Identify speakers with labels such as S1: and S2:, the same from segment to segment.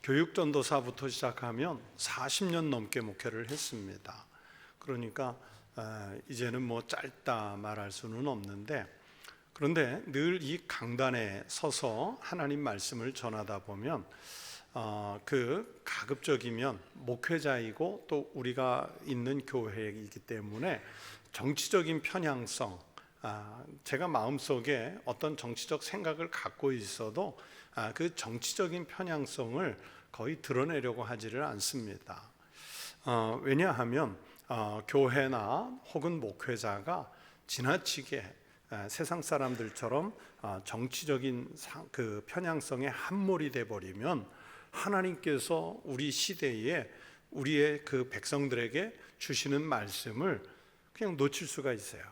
S1: 교육전도사부터 시작하면 40년 넘게 목회를 했습니다. 그러니까 이제는 뭐 짧다 말할 수는 없는데, 그런데 늘 이 강단에 서서 하나님 말씀을 전하다 보면 그 가급적이면 목회자이고 또 우리가 있는 교회이기 때문에 정치적인 편향성, 제가 마음속에 어떤 정치적 생각을 갖고 있어도 그 정치적인 편향성을 거의 드러내려고 하지를 않습니다. 왜냐하면 교회나 혹은 목회자가 지나치게 세상 사람들처럼 정치적인 그 편향성에 함몰이 돼 버리면 하나님께서 우리 시대에 우리의 그 백성들에게 주시는 말씀을 그냥 놓칠 수가 있어요.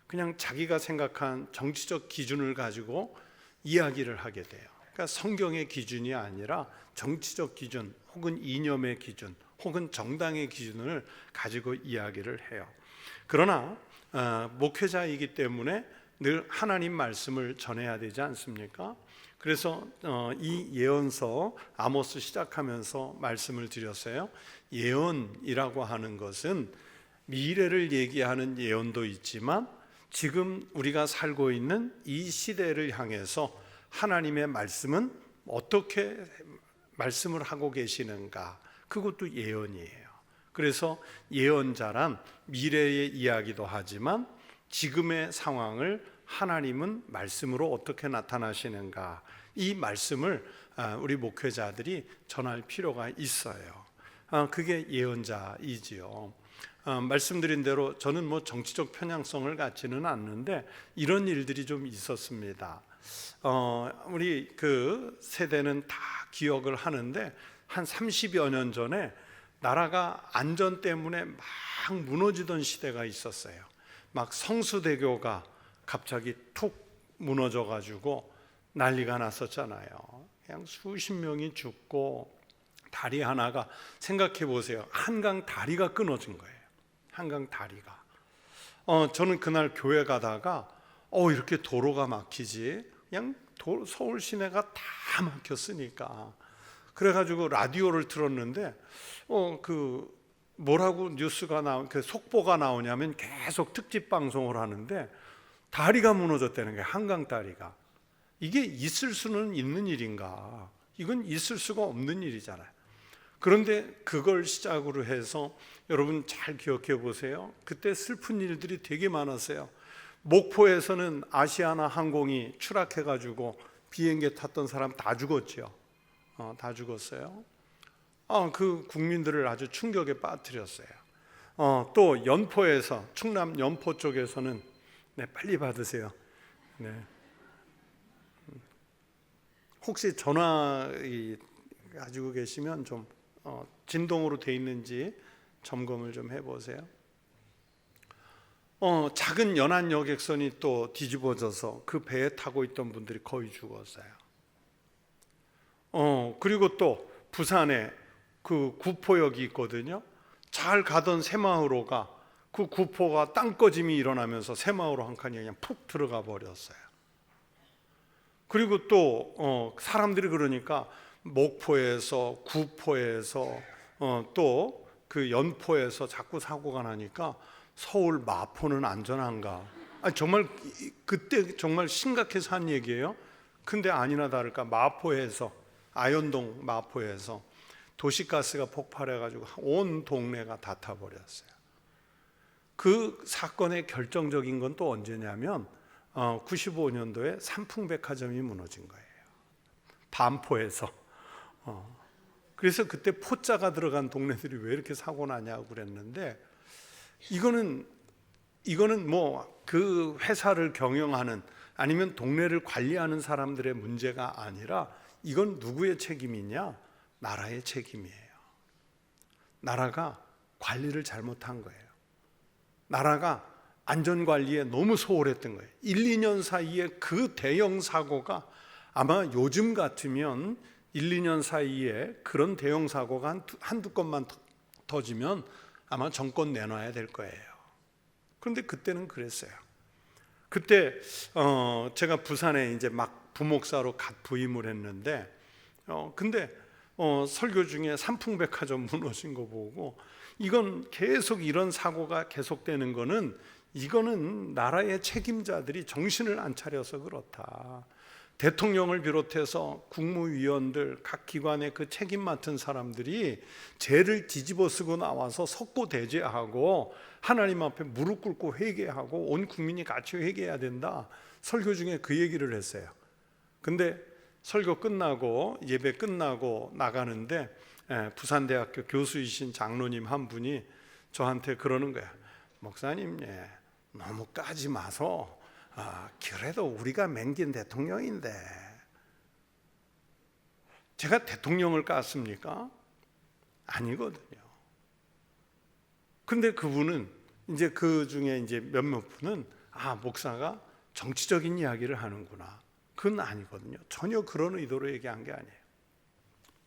S1: 그냥 자기가 생각한 정치적 기준을 가지고 이야기를 하게 돼요. 그러니까 성경의 기준이 아니라 정치적 기준 혹은 이념의 기준 혹은 정당의 기준을 가지고 이야기를 해요. 그러나 목회자이기 때문에 늘 하나님 말씀을 전해야 되지 않습니까? 그래서 이 예언서 아모스 시작하면서 말씀을 드렸어요. 예언이라고 하는 것은 미래를 얘기하는 예언도 있지만 지금 우리가 살고 있는 이 시대를 향해서 하나님의 말씀은 어떻게 말씀을 하고 계시는가, 그것도 예언이에요. 그래서 예언자란 미래의 이야기도 하지만 지금의 상황을 하나님은 말씀으로 어떻게 나타나시는가, 이 말씀을 우리 목회자들이 전할 필요가 있어요. 그게 예언자이지요. 말씀드린 대로 저는 뭐 정치적 편향성을 갖지는 않는데 이런 일들이 좀 있었습니다. 우리 그 세대는 다 기억을 하는데 한 30여 년 전에 나라가 안전 때문에 막 무너지던 시대가 있었어요. 막 성수대교가 갑자기 툭 무너져 가지고 난리가 났었잖아요. 그냥 수십 명이 죽고 다리 하나가, 생각해 보세요. 한강 다리가 끊어진 거예요. 한강 다리가. 저는 그날 교회 가다가 이렇게 도로가 막히지, 그냥 서울 시내가 다 막혔으니까. 그래가지고 라디오를 틀었는데 뭐라고 뉴스가 그 속보가 나오냐면 계속 특집 방송을 하는데 다리가 무너졌다는 거예요. 한강 다리가. 이게 있을 수는 있는 일인가? 이건 있을 수가 없는 일이잖아요. 그런데 그걸 시작으로 해서 여러분 잘 기억해 보세요. 그때 슬픈 일들이 되게 많았어요. 목포에서는 아시아나 항공이 추락해가지고 비행기에 탔던 사람 다 죽었죠. 다 죽었어요. 그 국민들을 아주 충격에 빠뜨렸어요. 또 연포에서, 충남 연포 쪽에서는, 네, 빨리 받으세요. 네. 혹시 전화 가지고 계시면 좀 진동으로 돼 있는지 점검을 좀 해보세요. 작은 연안 여객선이 또 뒤집어져서 그 배에 타고 있던 분들이 거의 죽었어요. 그리고 또 부산에 그 구포역이 있거든요. 잘 가던 새마을호가, 그 구포가 땅꺼짐이 일어나면서 새마을호 한 칸이 그냥 푹 들어가 버렸어요. 그리고 또 사람들이 그러니까 목포에서, 구포에서, 또 그 연포에서 자꾸 사고가 나니까 서울 마포는 안전한가? 정말 그때 정말 심각해서 한 얘기예요. 근데 아니나 다를까 마포에서, 아현동 마포에서 도시가스가 폭발해가지고 온 동네가 다 타버렸어요. 그 사건의 결정적인 건 또 언제냐면 95년도에 삼풍백화점이 무너진 거예요. 반포에서. 그래서 그때 포자가 들어간 동네들이 왜 이렇게 사고 나냐고 그랬는데, 이거는 뭐 그 회사를 경영하는 아니면 동네를 관리하는 사람들의 문제가 아니라 이건 누구의 책임이냐? 나라의 책임이에요. 나라가 관리를 잘못한 거예요. 나라가 안전관리에 너무 소홀했던 거예요. 1, 2년 사이에 그 대형 사고가, 아마 요즘 같으면 1, 2년 사이에 그런 대형 사고가 한두 건만 터지면 아마 정권 내놔야 될 거예요. 그런데 그때는 그랬어요. 그때 제가 부산에 이제 막 부목사로 갓 부임을 했는데 근데 설교 중에 삼풍백화점 무너진 거 보고 이건 계속 이런 사고가 계속되는 거는 이거는 나라의 책임자들이 정신을 안 차려서 그렇다. 대통령을 비롯해서 국무위원들 각 기관의 그 책임 맡은 사람들이 죄를 뒤집어 쓰고 나와서 석고대죄하고 하나님 앞에 무릎 꿇고 회개하고 온 국민이 같이 회개해야 된다. 설교 중에 그 얘기를 했어요. 근데 설교 끝나고 예배 끝나고 나가는데 부산대학교 교수이신 장로님 한 분이 저한테 그러는 거야. 목사님, 너무 까지 마서 그래도 우리가 맹긴 대통령인데. 제가 대통령을 깠습니까? 아니거든요. 근데 그분은 이제 그 중에 이제 몇몇 분은 목사가 정치적인 이야기를 하는구나. 그건 아니거든요. 전혀 그런 의도로 얘기한 게 아니에요.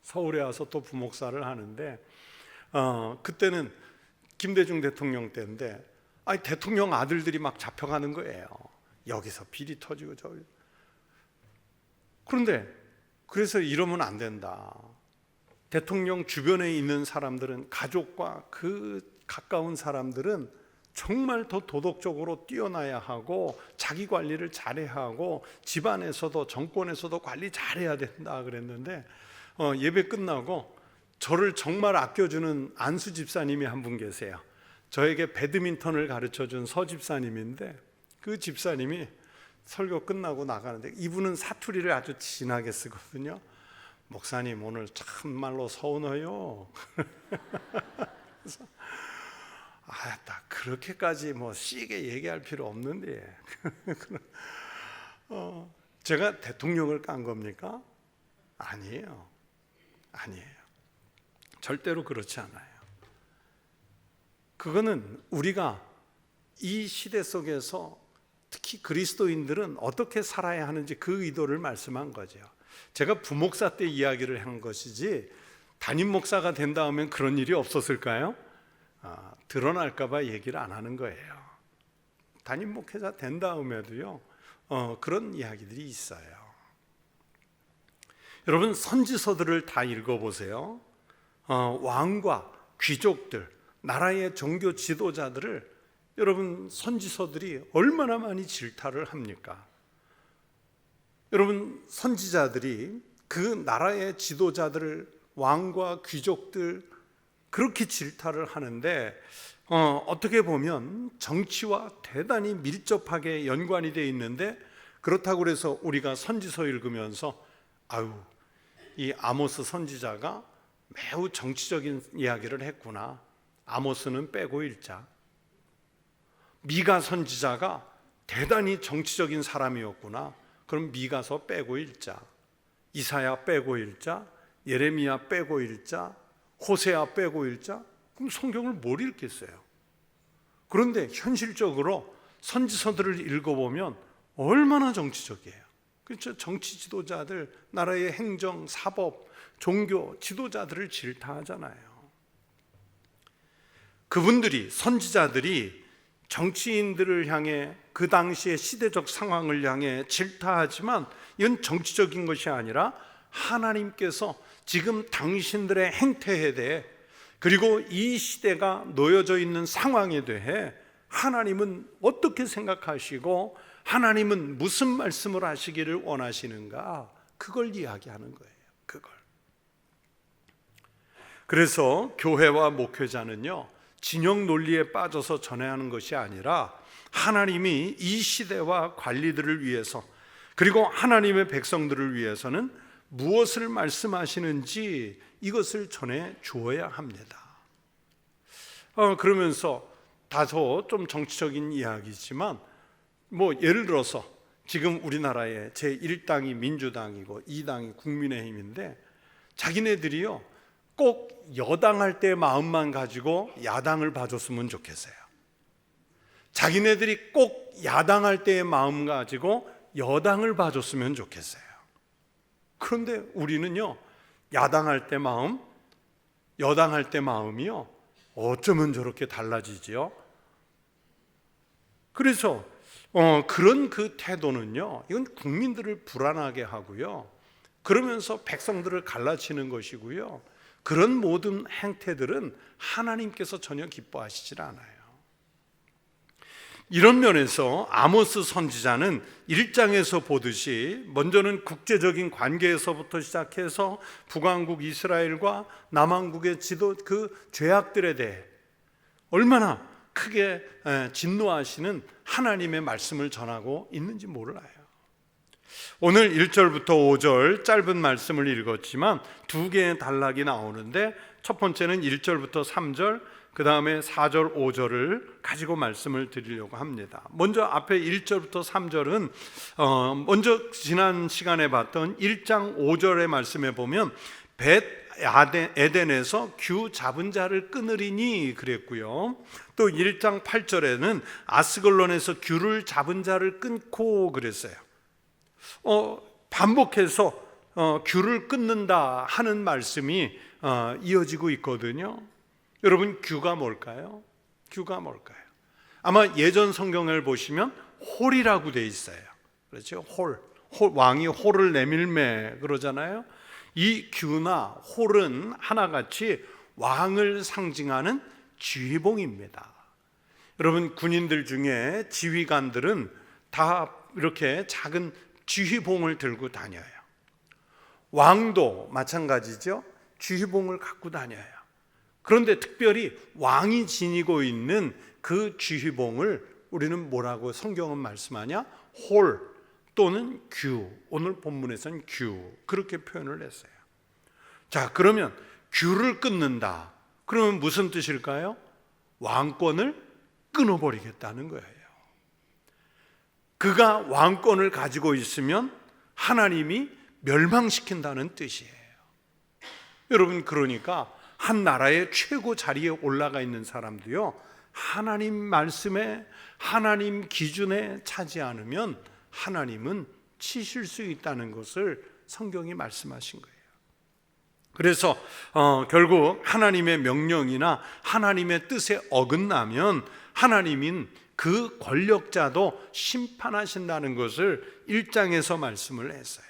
S1: 서울에 와서 또 부목사를 하는데 그때는 김대중 대통령 때인데 대통령 아들들이 막 잡혀가는 거예요. 여기서 비리 터지고 저기. 그런데 그래서 이러면 안 된다. 대통령 주변에 있는 사람들은, 가족과 그 가까운 사람들은 정말 더 도덕적으로 뛰어나야 하고 자기 관리를 잘해야 하고 집안에서도 정권에서도 관리 잘해야 된다 그랬는데 예배 끝나고 저를 정말 아껴주는 안수 집사님이 한 분 계세요. 저에게 배드민턴을 가르쳐준 서 집사님인데 그 집사님이 설교 끝나고 나가는데 이분은 사투리를 아주 진하게 쓰거든요. 목사님 오늘 참말로 서운해요. 그래서 딱 그렇게까지 시게 얘기할 필요 없는데 제가 대통령을 깐 겁니까? 아니에요. 절대로 그렇지 않아요. 그거는 우리가 이 시대 속에서 특히 그리스도인들은 어떻게 살아야 하는지 그 의도를 말씀한 거죠. 제가 부목사 때 이야기를 한 것이지 담임 목사가 된 다음엔 그런 일이 없었을까요? 드러날까 봐 얘기를 안 하는 거예요. 담임 목회자 된 다음에도요 그런 이야기들이 있어요. 여러분 선지서들을 다 읽어보세요. 왕과 귀족들, 나라의 종교 지도자들을 여러분 선지서들이 얼마나 많이 질타를 합니까? 여러분 선지자들이 그 나라의 지도자들을, 왕과 귀족들 그렇게 질타를 하는데 어떻게 보면 정치와 대단히 밀접하게 연관이 되어 있는데, 그렇다고 해서 우리가 선지서 읽으면서 이 아모스 선지자가 매우 정치적인 이야기를 했구나, 아모스는 빼고 읽자. 미가 선지자가 대단히 정치적인 사람이었구나, 그럼 미가서 빼고 읽자. 이사야 빼고 읽자. 예레미야 빼고 읽자. 호세아 빼고 읽자. 그럼 성경을 뭘 읽겠어요? 그런데 현실적으로 선지서들을 읽어보면 얼마나 정치적이에요. 그렇죠? 정치 지도자들, 나라의 행정, 사법, 종교 지도자들을 질타하잖아요. 그분들이, 선지자들이 정치인들을 향해, 그 당시의 시대적 상황을 향해 질타하지만 이건 정치적인 것이 아니라 하나님께서 지금 당신들의 행태에 대해, 그리고 이 시대가 놓여져 있는 상황에 대해 하나님은 어떻게 생각하시고 하나님은 무슨 말씀을 하시기를 원하시는가, 그걸 이야기하는 거예요. 그걸. 그래서 교회와 목회자는요 진영 논리에 빠져서 전해야 하는 것이 아니라 하나님이 이 시대와 관리들을 위해서, 그리고 하나님의 백성들을 위해서는 무엇을 말씀하시는지 이것을 전해 주어야 합니다. 그러면서 다소 좀 정치적인 이야기지만 예를 들어서 지금 우리나라의 제1당이 민주당이고 2당이 국민의힘인데, 자기네들이요 꼭 여당할 때 마음만 가지고 야당을 봐줬으면 좋겠어요. 자기네들이 꼭 야당할 때의 마음 가지고 여당을 봐줬으면 좋겠어요. 그런데 우리는요 야당할 때 마음, 여당할 때 마음이요 어쩌면 저렇게 달라지지요? 그래서 그런 그 태도는요 이건 국민들을 불안하게 하고요, 그러면서 백성들을 갈라치는 것이고요. 그런 모든 행태들은 하나님께서 전혀 기뻐하시질 않아요. 이런 면에서 아모스 선지자는 1장에서 보듯이 먼저는 국제적인 관계에서부터 시작해서 북왕국 이스라엘과 남왕국의 그 죄악들에 대해 얼마나 크게 진노하시는 하나님의 말씀을 전하고 있는지 몰라요. 오늘 1절부터 5절 짧은 말씀을 읽었지만 두 개의 단락이 나오는데, 첫 번째는 1절부터 3절, 그 다음에 4절, 5절을 가지고 말씀을 드리려고 합니다. 먼저 앞에 1절부터 3절은 먼저 지난 시간에 봤던 1장 5절의 말씀에 보면 벳 에덴에서 규 잡은 자를 끊으리니 그랬고요. 또 1장 8절에는 아스글론에서 규를 잡은 자를 끊고 그랬어요. 반복해서 규를 끊는다 하는 말씀이 이어지고 있거든요. 여러분, 규가 뭘까요? 규가 뭘까요? 아마 예전 성경을 보시면 홀이라고 돼 있어요. 그렇죠? 홀, 왕이 홀을 내밀매 그러잖아요. 이 규나 홀은 하나같이 왕을 상징하는 지휘봉입니다. 여러분, 군인들 중에 지휘관들은 다 이렇게 작은 지휘봉을 들고 다녀요. 왕도 마찬가지죠. 지휘봉을 갖고 다녀요. 그런데 특별히 왕이 지니고 있는 그 지휘봉을 우리는 뭐라고 성경은 말씀하냐? 홀 또는 규, 오늘 본문에서는 규, 그렇게 표현을 했어요. 자, 그러면 규를 끊는다, 그러면 무슨 뜻일까요? 왕권을 끊어버리겠다는 거예요. 그가 왕권을 가지고 있으면 하나님이 멸망시킨다는 뜻이에요. 여러분, 그러니까 한 나라의 최고 자리에 올라가 있는 사람도요, 하나님 말씀에, 하나님 기준에 차지 않으면 하나님은 치실 수 있다는 것을 성경이 말씀하신 거예요. 그래서 결국 하나님의 명령이나 하나님의 뜻에 어긋나면 하나님은 그 권력자도 심판하신다는 것을 1장에서 말씀을 했어요.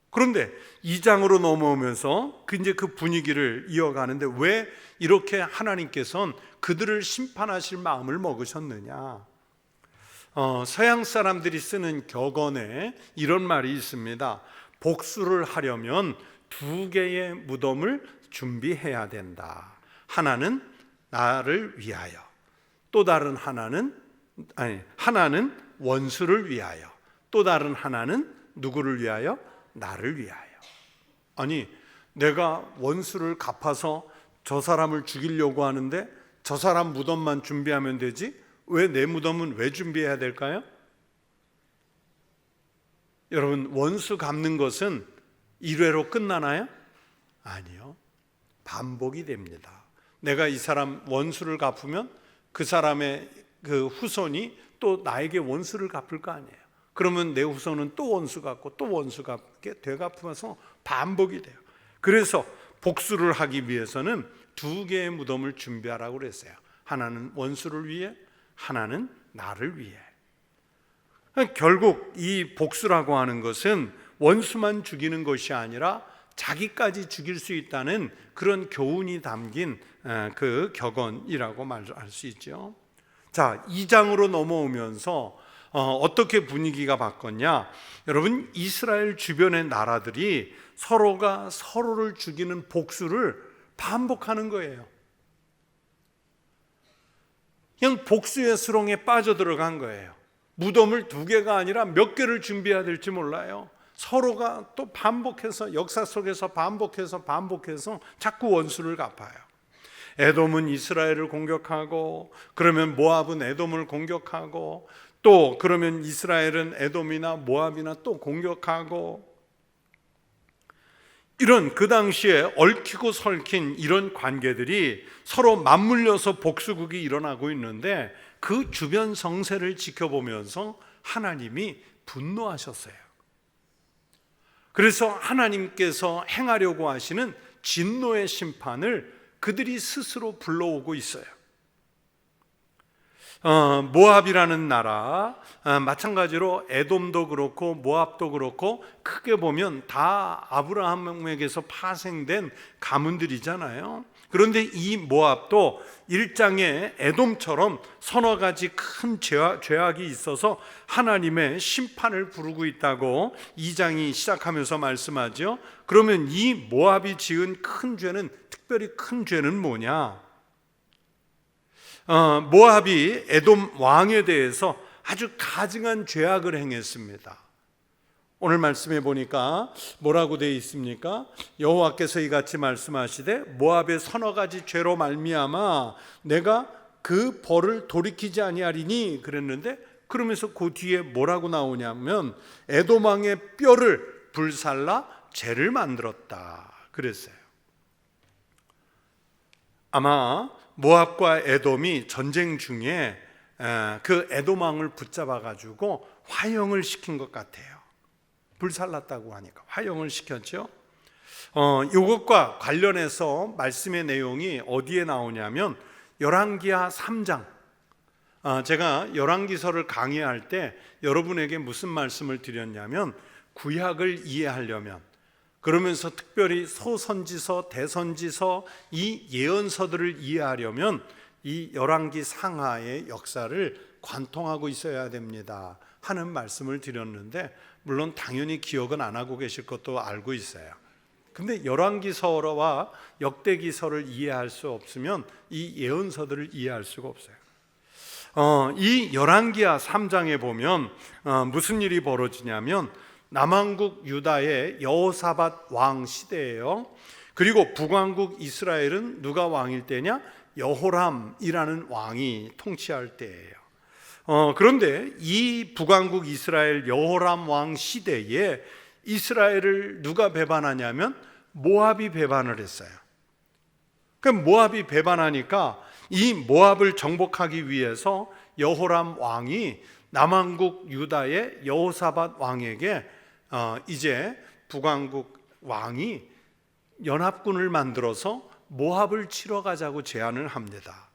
S1: 그런데 2장으로 넘어오면서 이제 그 분위기를 이어가는데, 왜 이렇게 하나님께서는 그들을 심판하실 마음을 먹으셨느냐? 서양 사람들이 쓰는 격언에 이런 말이 있습니다. 복수를 하려면 두 개의 무덤을 준비해야 된다. 하나는 나를 위하여, 또 다른 하나는 원수를 위하여, 또 다른 하나는 누구를 위하여? 나를 위하여. 아니, 내가 원수를 갚아서 저 사람을 죽이려고 하는데 저 사람 무덤만 준비하면 되지, 왜 내 무덤은 왜 준비해야 될까요? 여러분, 원수 갚는 것은 일회로 끝나나요? 아니요, 반복이 됩니다. 내가 이 사람 원수를 갚으면 그 사람의 그 후손이 또 나에게 원수를 갚을 거 아니에요. 그러면 내 후손은 또 원수 갚고 또 원수 갚게 되갚으면서 반복이 돼요. 그래서 복수를 하기 위해서는 두 개의 무덤을 준비하라고 그랬어요. 하나는 원수를 위해, 하나는 나를 위해. 결국 이 복수라고 하는 것은 원수만 죽이는 것이 아니라 자기까지 죽일 수 있다는 그런 교훈이 담긴 그 격언이라고 말할 수 있죠. 자, 2장으로 넘어오면서 어떻게 분위기가 바뀌었냐? 여러분, 이스라엘 주변의 나라들이 서로가 서로를 죽이는 복수를 반복하는 거예요. 그냥 복수의 수렁에 빠져들어간 거예요. 무덤을 두 개가 아니라 몇 개를 준비해야 될지 몰라요. 서로가 또 반복해서, 역사 속에서 반복해서 자꾸 원수를 갚아요. 에돔은 이스라엘을 공격하고, 그러면 모압은 에돔을 공격하고, 또 그러면 이스라엘은 에돔이나 모압이나 또 공격하고, 이런 그 당시에 얽히고 설킨 이런 관계들이 서로 맞물려서 복수국이 일어나고 있는데, 그 주변 성세를 지켜보면서 하나님이 분노하셨어요. 그래서 하나님께서 행하려고 하시는 진노의 심판을 그들이 스스로 불러오고 있어요. 모압이라는 나라, 마찬가지로 에돔도 그렇고 모압도 그렇고 크게 보면 다 아브라함에게서 파생된 가문들이잖아요. 그런데 이 모압도 1장의 에돔처럼 서너 가지 큰 죄악이 있어서 하나님의 심판을 부르고 있다고 2장이 시작하면서 말씀하죠. 그러면 이 모압이 지은 큰 죄는, 특별히 큰 죄는 뭐냐? 모압이 에돔 왕에 대해서 아주 가증한 죄악을 행했습니다. 오늘 말씀해 보니까 뭐라고 되어 있습니까? 여호와께서 이같이 말씀하시되 모압의 서너 가지 죄로 말미암아 내가 그 벌을 돌이키지 아니하리니 그랬는데, 그러면서 그 뒤에 뭐라고 나오냐면 에돔 왕의 뼈를 불살라 죄를 만들었다 그랬어요. 아마 모압과 에돔이 전쟁 중에 그 에돔 왕을 붙잡아 가지고 화형을 시킨 것 같아요. 불살랐다고 하니까 화형을 시켰죠. 이것과 관련해서 말씀의 내용이 어디에 나오냐면 열왕기하 3장. 제가 열왕기서를 강의할 때 여러분에게 무슨 말씀을 드렸냐면, 구약을 이해하려면, 그러면서 특별히 소선지서, 대선지서, 이 예언서들을 이해하려면 이 열왕기 상하의 역사를 관통하고 있어야 됩니다 하는 말씀을 드렸는데, 물론 당연히 기억은 안 하고 계실 것도 알고 있어요. 근데 열왕기서와 역대기서를 이해할 수 없으면 이 예언서들을 이해할 수가 없어요. 이 열왕기하 3장에 보면 무슨 일이 벌어지냐면, 남왕국 유다의 여호사밧 왕 시대예요. 그리고 북왕국 이스라엘은 누가 왕일 때냐? 여호람이라는 왕이 통치할 때예요. 그런데 이 북왕국 이스라엘 여호람 왕 시대에 이스라엘을 누가 배반하냐면 모압이 배반을 했어요. 그럼 모압이 배반하니까 이 모압을 정복하기 위해서 여호람 왕이 남왕국 유다의 여호사밧 왕에게 이제 북왕국 왕이 연합군을 만들어서 모압을 치러 가자고 제안을 합니다.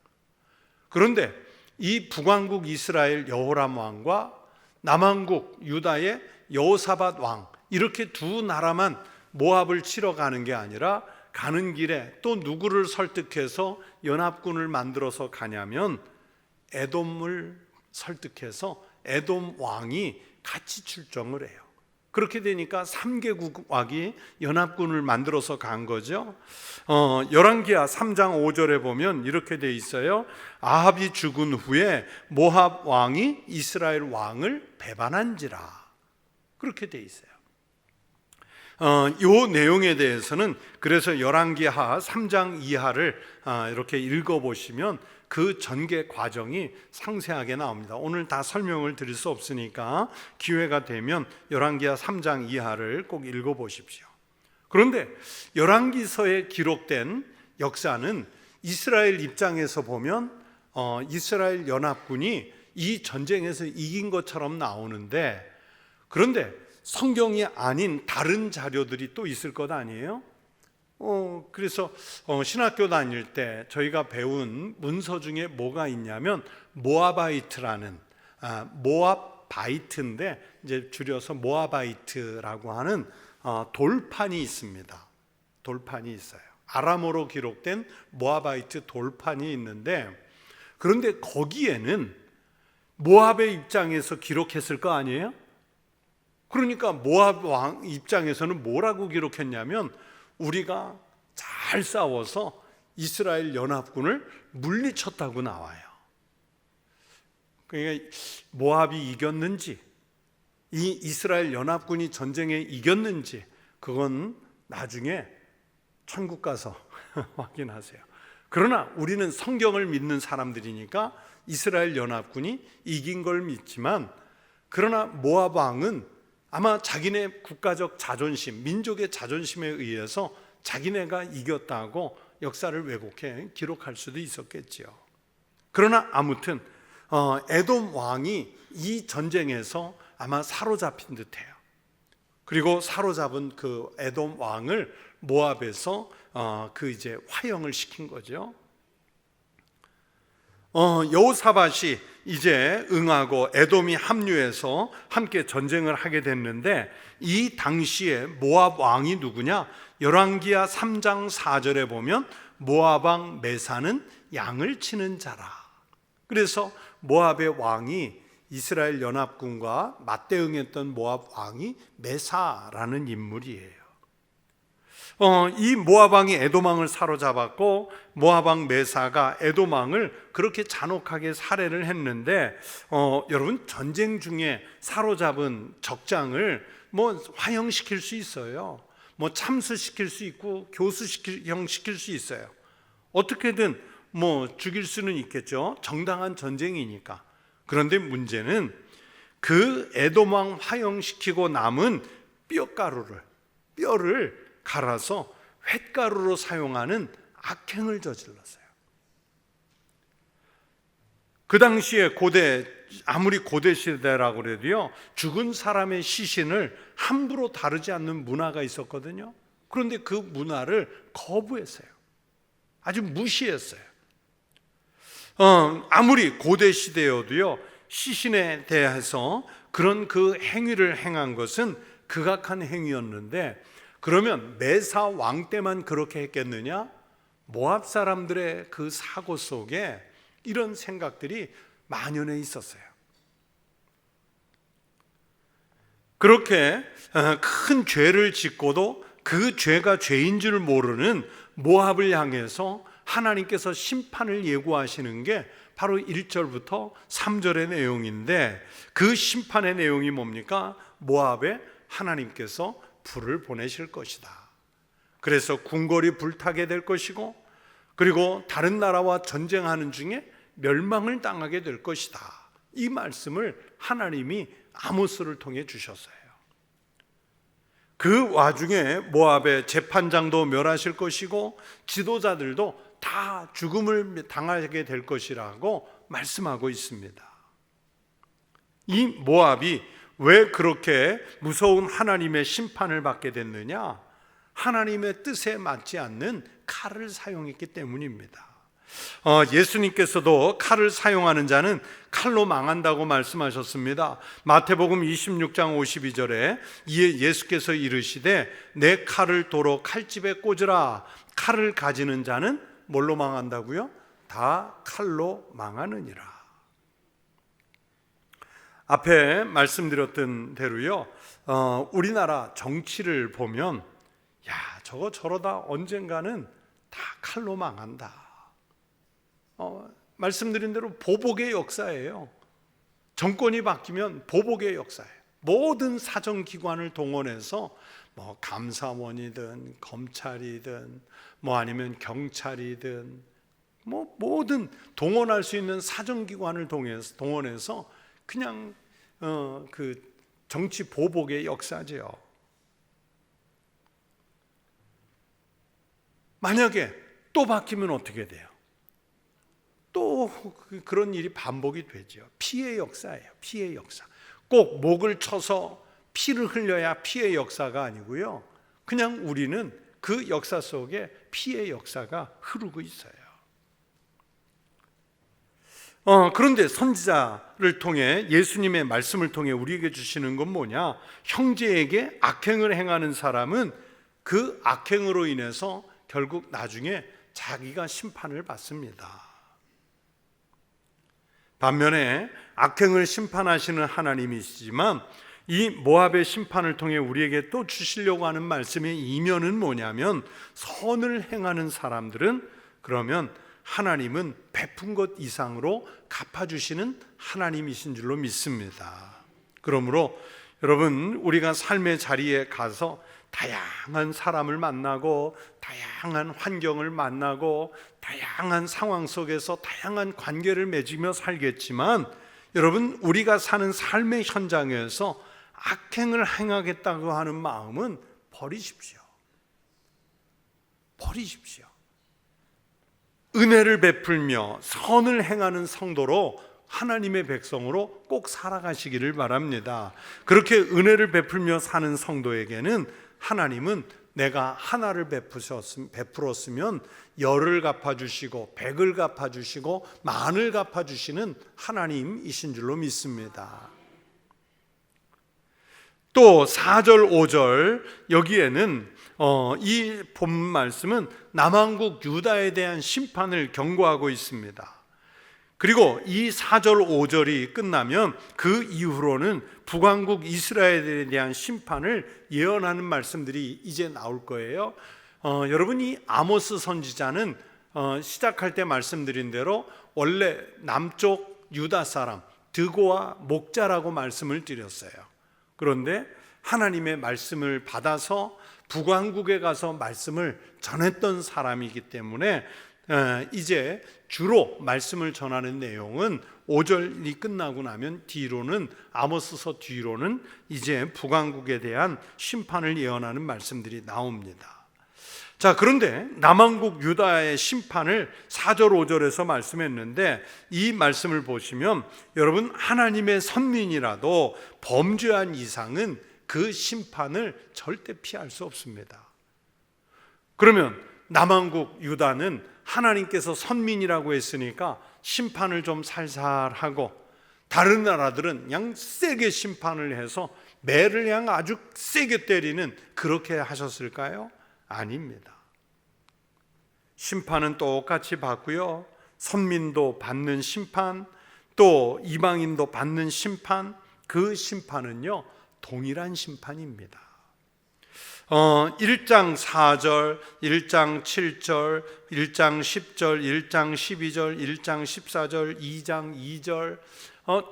S1: 그런데 이 북왕국 이스라엘 여호람 왕과 남왕국 유다의 여호사밧 왕, 이렇게 두 나라만 모압을 치러 가는 게 아니라 가는 길에 또 누구를 설득해서 연합군을 만들어서 가냐면 에돔을 설득해서 에돔 왕이 같이 출정을 해요. 그렇게 되니까 3개국이 연합군을 만들어서 간 거죠. 열왕기하 3장 5절에 보면 이렇게 돼 있어요. 아합이 죽은 후에 모압 왕이 이스라엘 왕을 배반한지라, 그렇게 돼 있어요. 이 내용에 대해서는 그래서 열왕기하 3장 이하를 이렇게 읽어보시면 그 전개 과정이 상세하게 나옵니다. 오늘 다 설명을 드릴 수 없으니까 기회가 되면 열왕기하 3장 이하를 꼭 읽어보십시오. 그런데 열왕기서에 기록된 역사는 이스라엘 입장에서 보면 이스라엘 연합군이 이 전쟁에서 이긴 것처럼 나오는데, 그런데 성경이 아닌 다른 자료들이 또 있을 것 아니에요? 그래서 신학교 다닐 때 저희가 배운 문서 중에 뭐가 있냐면 모아바이트라는, 모압바이트인데 이제 줄여서 모아바이트라고 하는 돌판이 있습니다. 돌판이 있어요. 아람어로 기록된 모아바이트 돌판이 있는데, 그런데 거기에는 모압의 입장에서 기록했을 거 아니에요? 그러니까 모압 왕 입장에서는 뭐라고 기록했냐면, 우리가 잘 싸워서 이스라엘 연합군을 물리쳤다고 나와요. 그러니까 모압이 이겼는지, 이 이스라엘 연합군이 전쟁에 이겼는지, 그건 나중에 천국 가서 확인하세요. 그러나 우리는 성경을 믿는 사람들이니까 이스라엘 연합군이 이긴 걸 믿지만, 그러나 모압 왕은 아마 자기네 국가적 자존심, 민족의 자존심에 의해서 자기네가 이겼다고 역사를 왜곡해 기록할 수도 있었겠죠. 그러나 아무튼 에돔 왕이 이 전쟁에서 아마 사로잡힌 듯해요. 그리고 사로잡은 그 에돔 왕을 모압에서 그 이제 화형을 시킨 거죠. 여호사밧이 이제 응하고 에돔이 합류해서 함께 전쟁을 하게 됐는데, 이 당시에 모압 왕이 누구냐? 열왕기하 3장 4절에 보면 모압 왕 메사는 양을 치는 자라. 그래서 모압의 왕이 이스라엘 연합군과 맞대응했던 모압 왕이 메사라는 인물이에요. 이 모압 왕이 에돔 왕을 사로잡았고, 모압 왕 메사가 에돔 왕을 그렇게 잔혹하게 살해를 했는데, 여러분, 전쟁 중에 사로잡은 적장을 화형시킬 수 있어요. 참수시킬 수 있고 교수형 시킬 수 있어요. 어떻게든 죽일 수는 있겠죠. 정당한 전쟁이니까. 그런데 문제는 그 에돔 왕 화형시키고 남은 뼈를 갈아서 횟가루로 사용하는 악행을 저질렀어요. 그 당시에 아무리 고대 시대라고 그래도요, 죽은 사람의 시신을 함부로 다루지 않는 문화가 있었거든요. 그런데 그 문화를 거부했어요. 아주 무시했어요. 아무리 고대 시대여도요, 시신에 대해서 그런 그 행위를 행한 것은 극악한 행위였는데, 그러면 메사 왕 때만 그렇게 했겠느냐? 모압 사람들의 그 사고 속에 이런 생각들이 만연해 있었어요. 그렇게 큰 죄를 짓고도 그 죄가 죄인 줄 모르는 모압을 향해서 하나님께서 심판을 예고하시는 게 바로 1절부터 3절의 내용인데, 그 심판의 내용이 뭡니까? 모압에 하나님께서 불을 보내실 것이다. 그래서 궁궐이 불타게 될 것이고, 그리고 다른 나라와 전쟁하는 중에 멸망을 당하게 될 것이다. 이 말씀을 하나님이 아모스를 통해 주셨어요. 그 와중에 모압의 재판장도 멸하실 것이고 지도자들도 다 죽음을 당하게 될 것이라고 말씀하고 있습니다. 이 모압이 왜 그렇게 무서운 하나님의 심판을 받게 됐느냐? 하나님의 뜻에 맞지 않는 칼을 사용했기 때문입니다. 예수님께서도 칼을 사용하는 자는 칼로 망한다고 말씀하셨습니다. 마태복음 26장 52절에 이에 예수께서 이르시되 내 칼을 도로 칼집에 꽂으라. 칼을 가지는 자는 뭘로 망한다고요? 다 칼로 망하느니라. 앞에 말씀드렸던 대로요, 우리나라 정치를 보면 저거 저러다 언젠가는 다 칼로 망한다. 말씀드린 대로 보복의 역사예요. 정권이 바뀌면 보복의 역사예요. 모든 사정기관을 동원해서 감사원이든 검찰이든 아니면 경찰이든 모든 동원할 수 있는 사정기관을 동원해서 그냥 그 정치 보복의 역사죠. 만약에 또 바뀌면 어떻게 돼요? 또 그런 일이 반복이 되죠. 피해 역사예요. 피해 역사. 꼭 목을 쳐서 피를 흘려야 피해 역사가 아니고요, 그냥 우리는 그 역사 속에 피해 역사가 흐르고 있어요. 그런데 선지자를 통해, 예수님의 말씀을 통해 우리에게 주시는 건 뭐냐? 형제에게 악행을 행하는 사람은 그 악행으로 인해서 결국 나중에 자기가 심판을 받습니다. 반면에 악행을 심판하시는 하나님이시지만 이 모압의 심판을 통해 우리에게 또 주시려고 하는 말씀의 이면은 뭐냐면, 선을 행하는 사람들은 그러면 하나님은 베푼 것 이상으로 갚아주시는 하나님이신 줄로 믿습니다. 그러므로 여러분, 우리가 삶의 자리에 가서 다양한 사람을 만나고 다양한 환경을 만나고 다양한 상황 속에서 다양한 관계를 맺으며 살겠지만, 여러분, 우리가 사는 삶의 현장에서 악행을 행하겠다고 하는 마음은 버리십시오. 버리십시오. 은혜를 베풀며 선을 행하는 성도로, 하나님의 백성으로 꼭 살아가시기를 바랍니다. 그렇게 은혜를 베풀며 사는 성도에게는 하나님은 내가 하나를 베풀었으면 열을 갚아주시고 백을 갚아주시고 만을 갚아주시는 하나님이신 줄로 믿습니다. 또 4절 5절 여기에는 이 본문 말씀은 남왕국 유다에 대한 심판을 경고하고 있습니다. 그리고 이 4절 5절이 끝나면 그 이후로는 북왕국 이스라엘에 대한 심판을 예언하는 말씀들이 이제 나올 거예요. 여러분, 이 아모스 선지자는 시작할 때 말씀드린 대로 원래 남쪽 유다 사람 드고와 목자라고 말씀을 드렸어요. 그런데 하나님의 말씀을 받아서 북왕국에 가서 말씀을 전했던 사람이기 때문에 이제 주로 말씀을 전하는 내용은 5절이 끝나고 나면 뒤로는 아모스서 뒤로는 이제 북왕국에 대한 심판을 예언하는 말씀들이 나옵니다. 자, 그런데 남왕국 유다의 심판을 4절 5절에서 말씀했는데 이 말씀을 보시면 여러분, 하나님의 선민이라도 범죄한 이상은 그 심판을 절대 피할 수 없습니다. 그러면 남왕국 유다는 하나님께서 선민이라고 했으니까 심판을 좀 살살하고, 다른 나라들은 그냥 세게 심판을 해서 매를 그냥 아주 세게 때리는, 그렇게 하셨을까요? 아닙니다. 심판은 똑같이 받고요, 선민도 받는 심판, 또 이방인도 받는 심판, 그 심판은요 동일한 심판입니다. 1장 4절, 1장 7절, 1장 10절, 1장 12절, 1장 14절, 2장 2절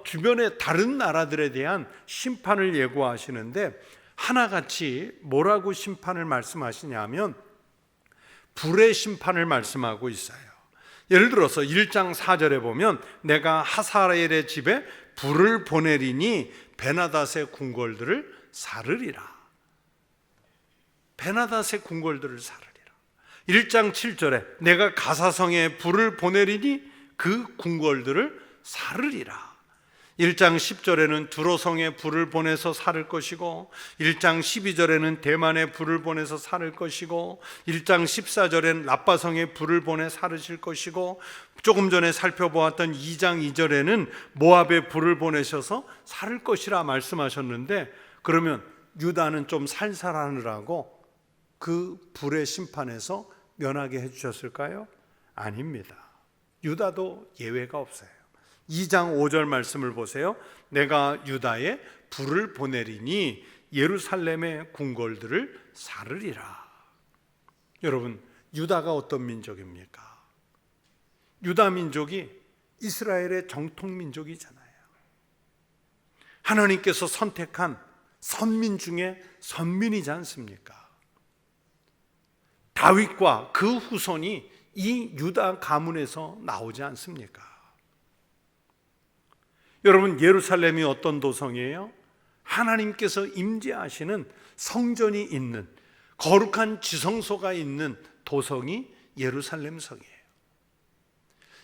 S1: 주변의 다른 나라들에 대한 심판을 예고하시는데 하나같이 뭐라고 심판을 말씀하시냐면 불의 심판을 말씀하고 있어요. 예를 들어서 1장 4절에 보면 내가 하사엘의 집에 불을 보내리니 베나닷의 궁궐들을 사르리라. 베나닷의 궁궐들을 사르리라. 1장 7절에 내가 가사성에 불을 보내리니 그 궁궐들을 사르리라. 1장 10절에는 두로성에 불을 보내서 사를 것이고, 1장 12절에는 대만에 불을 보내서 사를 것이고, 1장 14절에는 라빠성에 불을 보내 사르실 것이고, 조금 전에 살펴보았던 2장 2절에는 모압에 불을 보내셔서 사를 것이라 말씀하셨는데, 그러면 유다는 좀 살살하느라고 그 불의 심판에서 면하게 해주셨을까요? 아닙니다. 유다도 예외가 없어요. 2장 5절 말씀을 보세요. 내가 유다에 불을 보내리니 예루살렘의 궁궐들을 사르리라. 여러분, 유다가 어떤 민족입니까? 유다 민족이 이스라엘의 정통 민족이잖아요. 하나님께서 선택한 선민 중에 선민이지 않습니까? 다윗과 그 후손이 이 유다 가문에서 나오지 않습니까? 여러분, 예루살렘이 어떤 도성이에요? 하나님께서 임재하시는 성전이 있는, 거룩한 지성소가 있는 도성이 예루살렘 성이에요.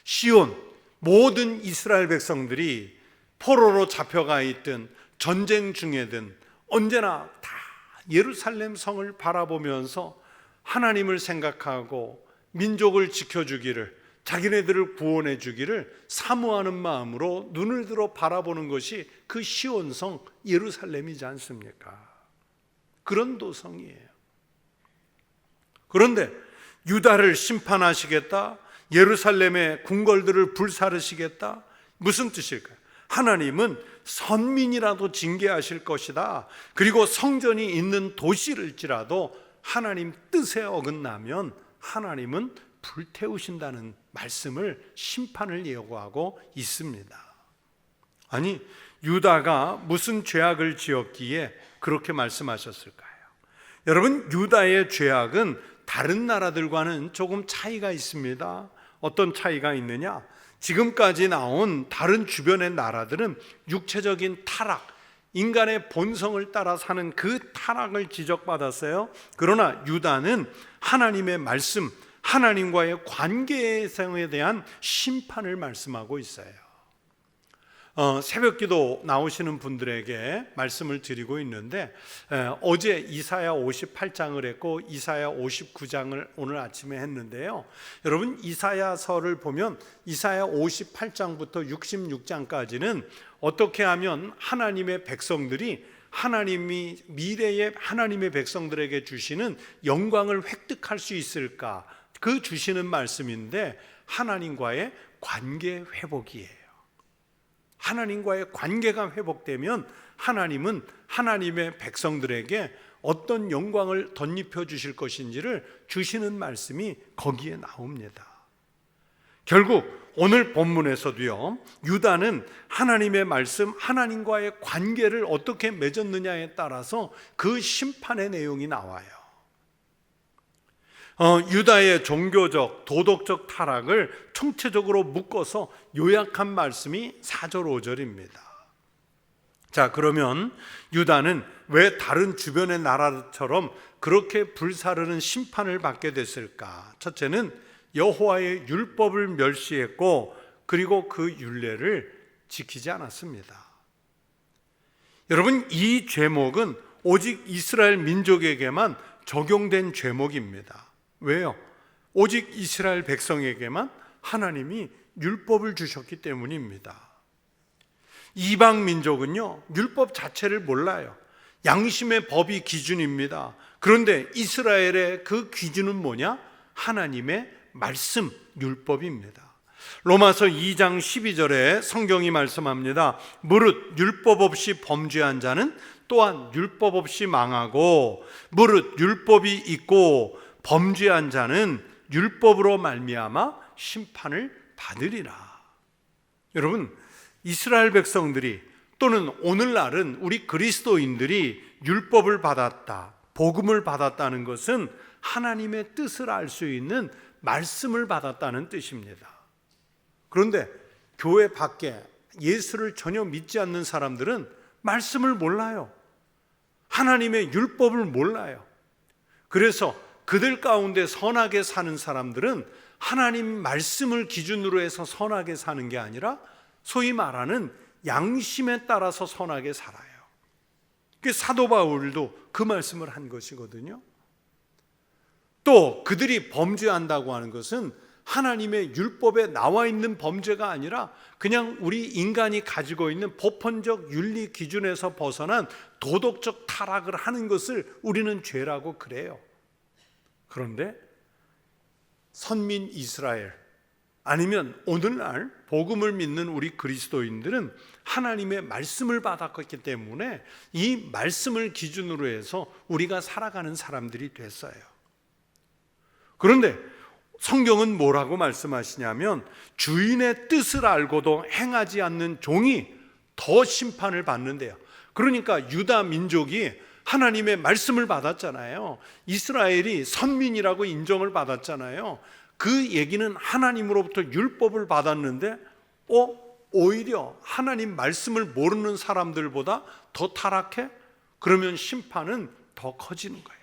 S1: 시온, 모든 이스라엘 백성들이 포로로 잡혀가 있든 전쟁 중에든 언제나 다 예루살렘 성을 바라보면서 하나님을 생각하고 민족을 지켜주기를, 자기네들을 구원해 주기를 사모하는 마음으로 눈을 들어 바라보는 것이 그 시온성 예루살렘이지 않습니까? 그런 도성이에요. 그런데 유다를 심판하시겠다, 예루살렘의 궁궐들을 불사르시겠다, 무슨 뜻일까요? 하나님은 선민이라도 징계하실 것이다. 그리고 성전이 있는 도시일지라도 하나님 뜻에 어긋나면 하나님은 불태우신다는 말씀을, 심판을 예고하고 있습니다. 아니, 유다가 무슨 죄악을 지었기에 그렇게 말씀하셨을까요? 여러분, 유다의 죄악은 다른 나라들과는 조금 차이가 있습니다. 어떤 차이가 있느냐? 지금까지 나온 다른 주변의 나라들은 육체적인 타락, 인간의 본성을 따라 사는 그 타락을 지적받았어요. 그러나 유다는 하나님의 말씀, 하나님과의 관계성에 대한 심판을 말씀하고 있어요. 새벽기도 나오시는 분들에게 말씀을 드리고 있는데, 어제 이사야 58장을 했고 이사야 59장을 오늘 아침에 했는데요. 여러분, 이사야서를 보면 이사야 58장부터 66장까지는 어떻게 하면 하나님의 백성들이 하나님이 미래의 하나님의 백성들에게 주시는 영광을 획득할 수 있을까, 그 주시는 말씀인데, 하나님과의 관계 회복이에요. 하나님과의 관계가 회복되면 하나님은 하나님의 백성들에게 어떤 영광을 덧입혀 주실 것인지를 주시는 말씀이 거기에 나옵니다. 결국 오늘 본문에서도요, 유다는 하나님의 말씀, 하나님과의 관계를 어떻게 맺었느냐에 따라서 그 심판의 내용이 나와요. 유다의 종교적, 도덕적 타락을 총체적으로 묶어서 요약한 말씀이 4절 5절입니다. 자, 그러면 유다는 왜 다른 주변의 나라처럼 그렇게 불사르는 심판을 받게 됐을까? 첫째는 여호와의 율법을 멸시했고, 그리고 그 율례를 지키지 않았습니다. 여러분, 이 죄목은 오직 이스라엘 민족에게만 적용된 죄목입니다. 왜요? 오직 이스라엘 백성에게만 하나님이 율법을 주셨기 때문입니다. 이방 민족은요, 율법 자체를 몰라요. 양심의 법이 기준입니다. 그런데 이스라엘의 그 기준은 뭐냐? 하나님의 말씀, 율법입니다. 로마서 2장 12절에 성경이 말씀합니다. 무릇 율법 없이 범죄한 자는 또한 율법 없이 망하고, 무릇 율법이 있고 범죄한 자는 율법으로 말미암아 심판을 받으리라. 여러분, 이스라엘 백성들이 또는 오늘날은 우리 그리스도인들이 율법을 받았다, 복음을 받았다는 것은 하나님의 뜻을 알 수 있는 말씀을 받았다는 뜻입니다. 그런데 교회 밖에 예수를 전혀 믿지 않는 사람들은 말씀을 몰라요. 하나님의 율법을 몰라요. 그래서 그들 가운데 선하게 사는 사람들은 하나님 말씀을 기준으로 해서 선하게 사는 게 아니라 소위 말하는 양심에 따라서 선하게 살아요. 사도 바울도 그 말씀을 한 것이거든요. 또 그들이 범죄한다고 하는 것은 하나님의 율법에 나와 있는 범죄가 아니라 그냥 우리 인간이 가지고 있는 보편적 윤리 기준에서 벗어난 도덕적 타락을 하는 것을 우리는 죄라고 그래요. 그런데 선민 이스라엘, 아니면 오늘날 복음을 믿는 우리 그리스도인들은 하나님의 말씀을 받았기 때문에 이 말씀을 기준으로 해서 우리가 살아가는 사람들이 됐어요. 그런데 성경은 뭐라고 말씀하시냐면, 주인의 뜻을 알고도 행하지 않는 종이 더 심판을 받는데요. 그러니까 유다 민족이 하나님의 말씀을 받았잖아요. 이스라엘이 선민이라고 인정을 받았잖아요. 그 얘기는 하나님으로부터 율법을 받았는데 오히려 하나님 말씀을 모르는 사람들보다 더 타락해? 그러면 심판은 더 커지는 거예요.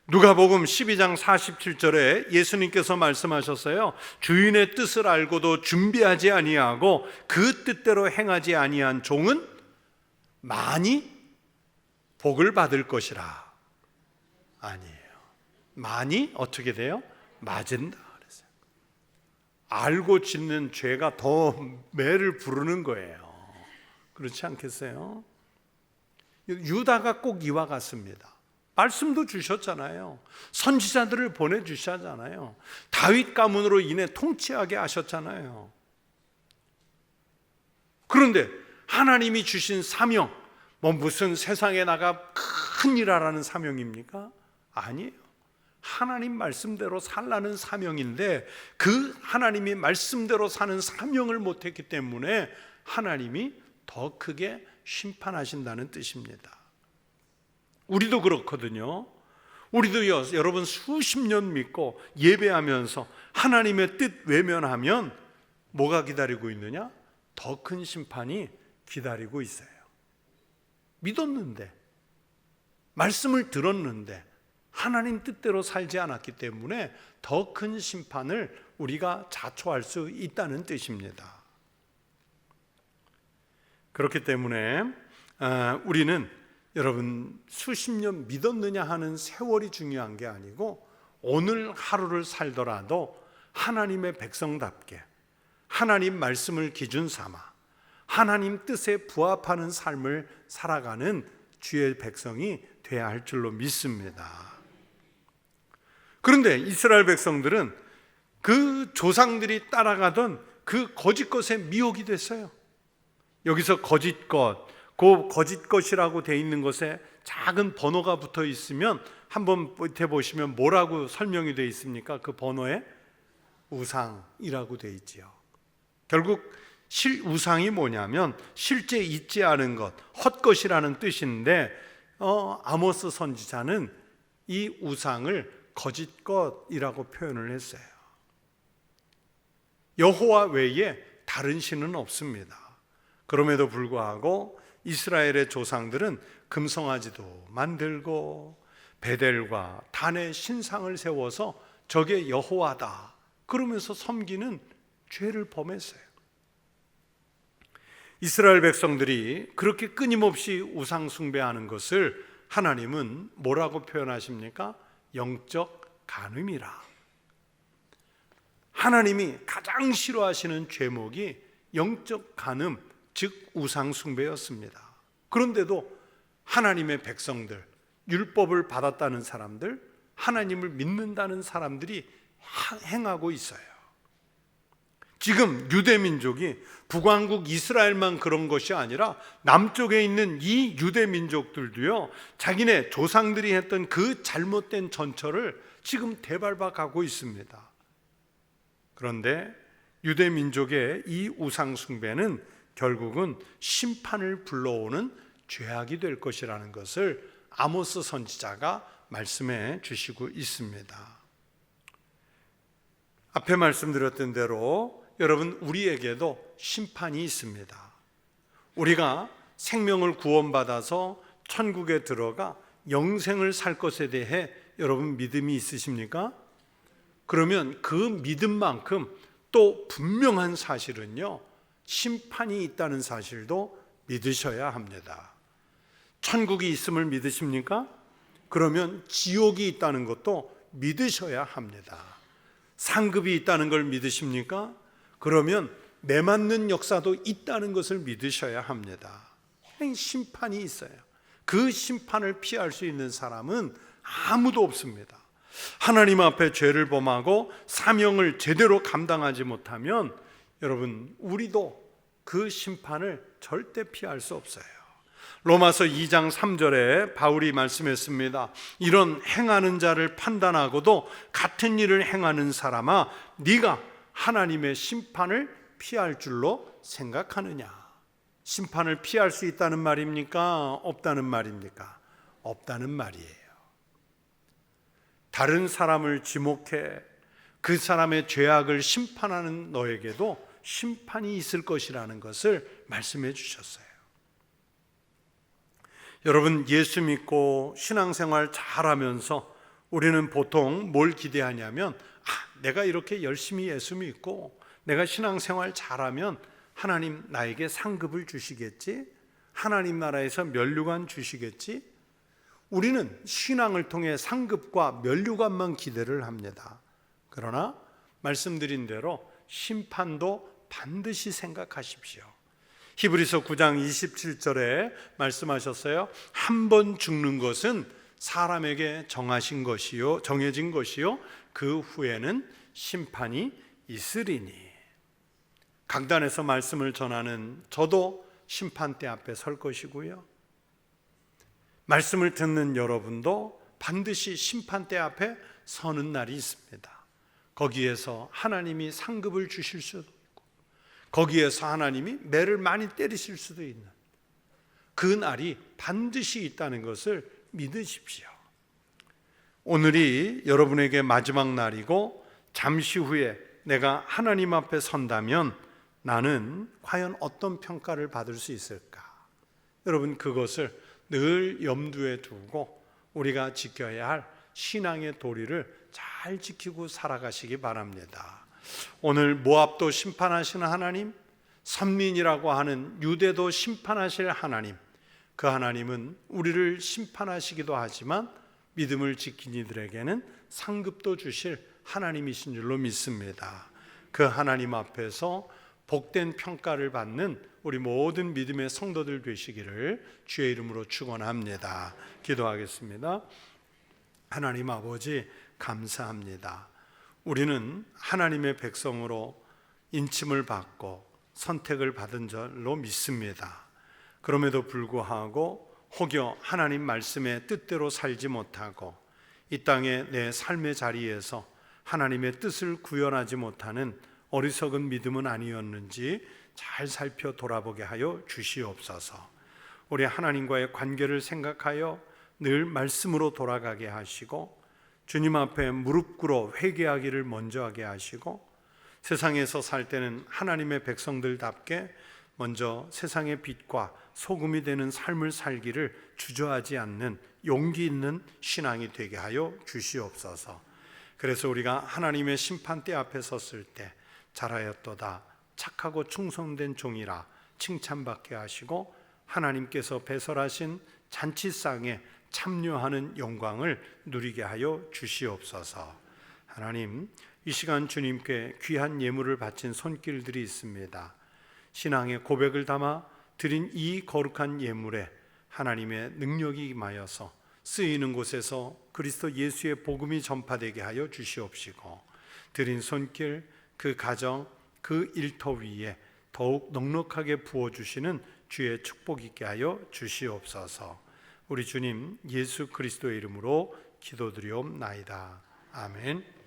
S1: 누가복음 12장 47절에 예수님께서 말씀하셨어요. 주인의 뜻을 알고도 준비하지 아니하고 그 뜻대로 행하지 아니한 종은 많이 복을 받을 것이라. 아니에요. 많이 어떻게 돼요? 맞은다 그랬어요. 알고 짓는 죄가 더 매를 부르는 거예요. 그렇지 않겠어요? 유다가 꼭 이와 같습니다. 말씀도 주셨잖아요. 선지자들을 보내주셨잖아요. 다윗 가문으로 인해 통치하게 하셨잖아요. 그런데 하나님이 주신 사명, 무슨 세상에 나가 큰 일 하라는 사명입니까? 아니에요. 하나님 말씀대로 살라는 사명인데, 그 하나님이 말씀대로 사는 사명을 못했기 때문에 하나님이 더 크게 심판하신다는 뜻입니다. 우리도 그렇거든요. 우리도 여러분 수십 년 믿고 예배하면서 하나님의 뜻 외면하면 뭐가 기다리고 있느냐? 더 큰 심판이 기다리고 있어요. 믿었는데, 말씀을 들었는데 하나님 뜻대로 살지 않았기 때문에 더 큰 심판을 우리가 자초할 수 있다는 뜻입니다. 그렇기 때문에 우리는 여러분 수십 년 믿었느냐 하는 세월이 중요한 게 아니고 오늘 하루를 살더라도 하나님의 백성답게 하나님 말씀을 기준 삼아 하나님 뜻에 부합하는 삶을 살아가는 주의 백성이 되어야 할 줄로 믿습니다. 그런데 이스라엘 백성들은 그 조상들이 따라가던 그 거짓 것에 미혹이 됐어요. 여기서 거짓 것, 그 거짓 것이라고 되어 있는 것에 작은 번호가 붙어 있으면 한번 밑에 보시면 뭐라고 설명이 되어 있습니까? 그 번호에 우상이라고 되어 있지요. 결국 우상이 뭐냐면 실제 있지 않은 것, 헛것이라는 뜻인데 아모스 선지자는 이 우상을 거짓 것이라고 표현을 했어요. 여호와 외에 다른 신은 없습니다. 그럼에도 불구하고 이스라엘의 조상들은 금송아지도 만들고 베델과 단의 신상을 세워서 저게 여호와다 그러면서 섬기는 죄를 범했어요. 이스라엘 백성들이 그렇게 끊임없이 우상 숭배하는 것을 하나님은 뭐라고 표현하십니까? 영적 간음이라. 하나님이 가장 싫어하시는 죄목이 영적 간음, 즉 우상 숭배였습니다. 그런데도 하나님의 백성들, 율법을 받았다는 사람들, 하나님을 믿는다는 사람들이 행하고 있어요. 지금 유대민족이 북왕국 이스라엘만 그런 것이 아니라 남쪽에 있는 이 유대민족들도요, 자기네 조상들이 했던 그 잘못된 전철을 지금 되밟아 가고 있습니다. 그런데 유대민족의 이 우상숭배는 결국은 심판을 불러오는 죄악이 될 것이라는 것을 아모스 선지자가 말씀해 주시고 있습니다. 앞에 말씀드렸던 대로 여러분 우리에게도 심판이 있습니다. 우리가 생명을 구원받아서 천국에 들어가 영생을 살 것에 대해 여러분 믿음이 있으십니까? 그러면 그 믿음만큼 또 분명한 사실은요, 심판이 있다는 사실도 믿으셔야 합니다. 천국이 있음을 믿으십니까? 그러면 지옥이 있다는 것도 믿으셔야 합니다. 상급이 있다는 걸 믿으십니까? 그러면 매맞는 역사도 있다는 것을 믿으셔야 합니다. 심판이 있어요. 그 심판을 피할 수 있는 사람은 아무도 없습니다. 하나님 앞에 죄를 범하고 사명을 제대로 감당하지 못하면 여러분 우리도 그 심판을 절대 피할 수 없어요. 로마서 2장 3절에 바울이 말씀했습니다. 이런 행하는 자를 판단하고도 같은 일을 행하는 사람아, 네가 하나님의 심판을 피할 줄로 생각하느냐? 심판을 피할 수 있다는 말입니까? 없다는 말입니까? 없다는 말이에요. 다른 사람을 지목해 그 사람의 죄악을 심판하는 너에게도 심판이 있을 것이라는 것을 말씀해 주셨어요. 여러분, 예수 믿고 신앙생활 잘하면서 우리는 보통 뭘 기대하냐면, 내가 이렇게 열심히 예수 믿고 내가 신앙생활 잘하면 하나님 나에게 상급을 주시겠지? 하나님 나라에서 면류관 주시겠지? 우리는 신앙을 통해 상급과 면류관만 기대를 합니다. 그러나 말씀드린 대로 심판도 반드시 생각하십시오. 히브리서 9장 27절에 말씀하셨어요. 한 번 죽는 것은 사람에게 정해진 것이요 그 후에는 심판이 있으리니. 강단에서 말씀을 전하는 저도 심판대 앞에 설 것이고요, 말씀을 듣는 여러분도 반드시 심판대 앞에 서는 날이 있습니다. 거기에서 하나님이 상급을 주실 수도 있고 거기에서 하나님이 매를 많이 때리실 수도 있는 그 날이 반드시 있다는 것을 믿으십시오. 오늘이 여러분에게 마지막 날이고 잠시 후에 내가 하나님 앞에 선다면 나는 과연 어떤 평가를 받을 수 있을까? 여러분, 그것을 늘 염두에 두고 우리가 지켜야 할 신앙의 도리를 잘 지키고 살아가시기 바랍니다. 오늘 모압도 심판하시는 하나님, 선민이라고 하는 유대도 심판하실 하나님, 그 하나님은 우리를 심판하시기도 하지만 믿음을 지킨 이들에게는 상급도 주실 하나님이신 줄로 믿습니다. 그 하나님 앞에서 복된 평가를 받는 우리 모든 믿음의 성도들 되시기를 주의 이름으로 축원합니다. 기도하겠습니다. 하나님 아버지, 감사합니다. 우리는 하나님의 백성으로 인침을 받고 선택을 받은 줄로 믿습니다. 그럼에도 불구하고 혹여 하나님 말씀의 뜻대로 살지 못하고 이 땅의 내 삶의 자리에서 하나님의 뜻을 구현하지 못하는 어리석은 믿음은 아니었는지 잘 살펴 돌아보게 하여 주시옵소서. 우리 하나님과의 관계를 생각하여 늘 말씀으로 돌아가게 하시고 주님 앞에 무릎 꿇어 회개하기를 먼저 하게 하시고 세상에서 살 때는 하나님의 백성들답게 먼저 세상의 빛과 소금이 되는 삶을 살기를 주저하지 않는 용기 있는 신앙이 되게 하여 주시옵소서. 그래서 우리가 하나님의 심판대 앞에 섰을 때 잘하였도다, 착하고 충성된 종이라 칭찬받게 하시고 하나님께서 배설하신 잔치상에 참여하는 영광을 누리게 하여 주시옵소서. 하나님, 이 시간 주님께 귀한 예물을 바친 손길들이 있습니다. 신앙의 고백을 담아 드린 이 거룩한 예물에 하나님의 능력이 임하여서 쓰이는 곳에서 그리스도 예수의 복음이 전파되게 하여 주시옵시고 드린 손길, 그 가정, 그 일터 위에 더욱 넉넉하게 부어주시는 주의 축복 있게 하여 주시옵소서. 우리 주님 예수 그리스도의 이름으로 기도드리옵나이다. 아멘.